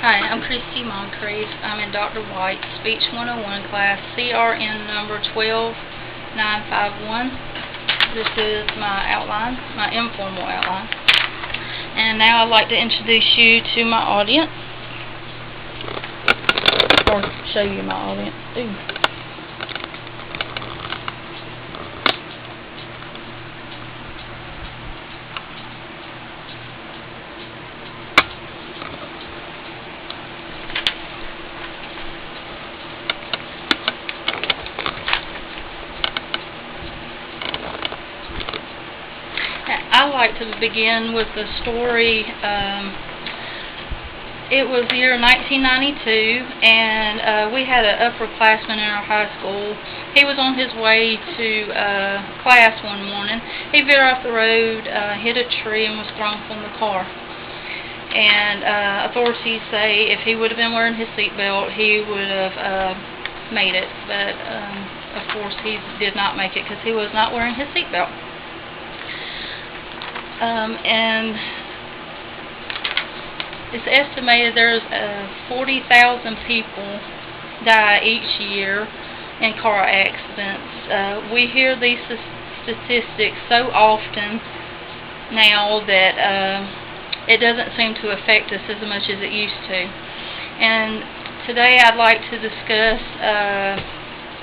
Hi, I'm Christy Moncrief. I'm in Dr. White's Speech 101 class, CRN number 12951. This is my outline, my informal outline. And now I'd like to introduce you to my audience, or show you my audience too. I like to begin with a story. It was the year 1992, and we had an upperclassman in our high school. He was on his way to class one morning. He veered off the road, hit a tree, and was thrown from the car. And authorities say if he would have been wearing his seatbelt, he would have made it. But of course, he did not make it because he was not wearing his seatbelt. And it's estimated there's 40,000 people die each year in car accidents. We hear these statistics so often now that it doesn't seem to affect us as much as it used to. And today I'd like to discuss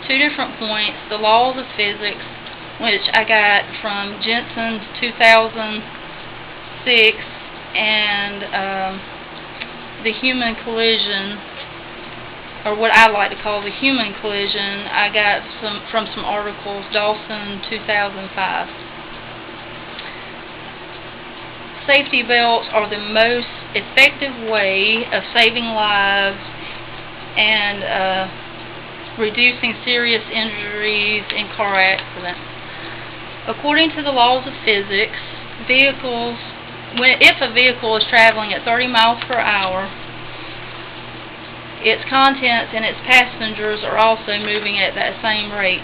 two different points: the laws of physics, which I got from Jensen's 2006, and the human collision, or what I like to call the human collision, I got from some articles, Dawson 2005. Safety belts are the most effective way of saving lives and reducing serious injuries in car accidents. According to the laws of physics, if a vehicle is traveling at 30 miles per hour, its contents and its passengers are also moving at that same rate.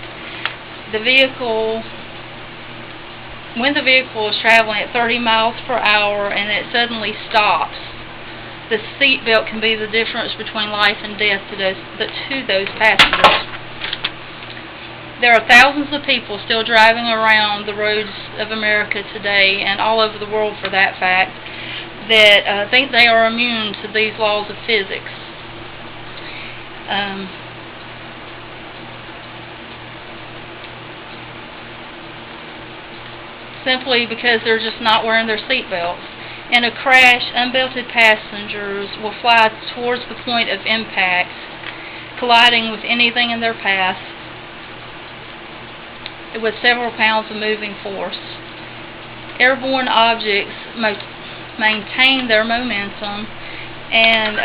When the vehicle is traveling at 30 miles per hour and it suddenly stops, the seat belt can be the difference between life and death to those passengers. There are thousands of people still driving around the roads of America today, and all over the world for that fact, that think they are immune to these laws of physics. Simply because they're just not wearing their seat belts. In a crash, unbelted passengers will fly towards the point of impact, colliding with anything in their path with several pounds of moving force. Airborne objects maintain their momentum, and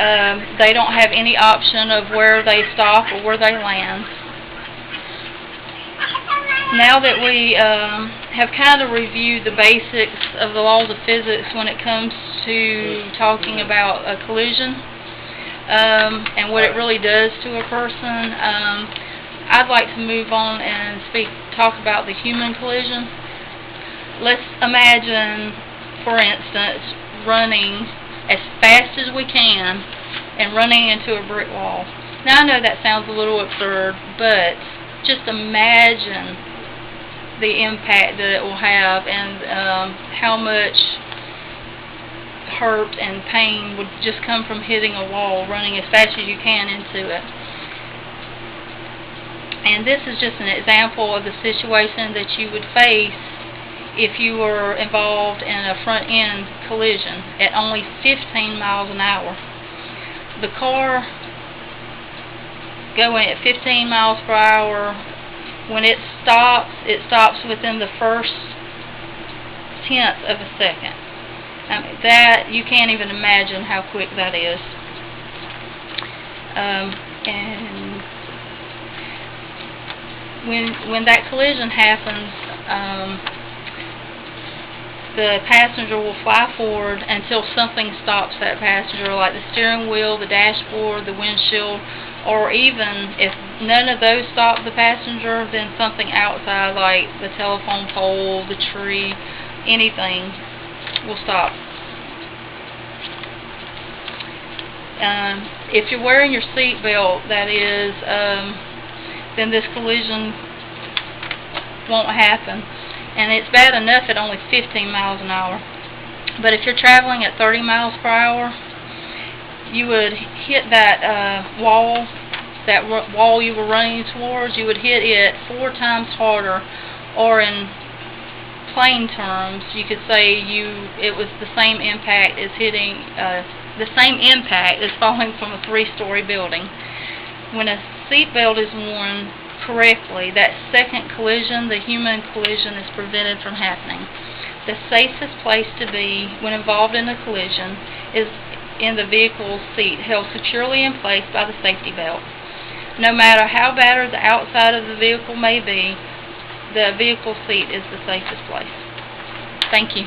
they don't have any option of where they stop or where they land. Now that we have kind of reviewed the basics of the laws of physics when it comes to talking about a collision and what it really does to a person, I'd like to move on and talk about the human collision. Let's imagine, for instance, running as fast as we can and running into a brick wall. Now I know that sounds a little absurd, but just imagine the impact that it will have, and how much hurt and pain would just come from hitting a wall, running as fast as you can into it. And this is just an example of the situation that you would face if you were involved in a front-end collision at only 15 miles an hour. The car going at 15 miles per hour, when it stops within the first tenth of a second. I mean, that, you can't even imagine how quick that is. And when that collision happens, the passenger will fly forward until something stops that passenger, like the steering wheel, the dashboard, the windshield, or even if none of those stop the passenger, then something outside, like the telephone pole, the tree, anything will stop. If you're wearing your seat belt, that is, then this collision won't happen. And it's bad enough at only 15 miles an hour. But if you're traveling at 30 miles per hour, you would hit that wall you were running towards. You would hit it 4 times harder, or in plain terms, you could say it was the same impact as hitting falling from a 3-story building. When a seatbelt is worn correctly, that second collision, the human collision, is prevented from happening. The safest place to be when involved in a collision is in the vehicle seat, held securely in place by the safety belt. No matter how battered the outside of the vehicle may be, the vehicle seat is the safest place. Thank you.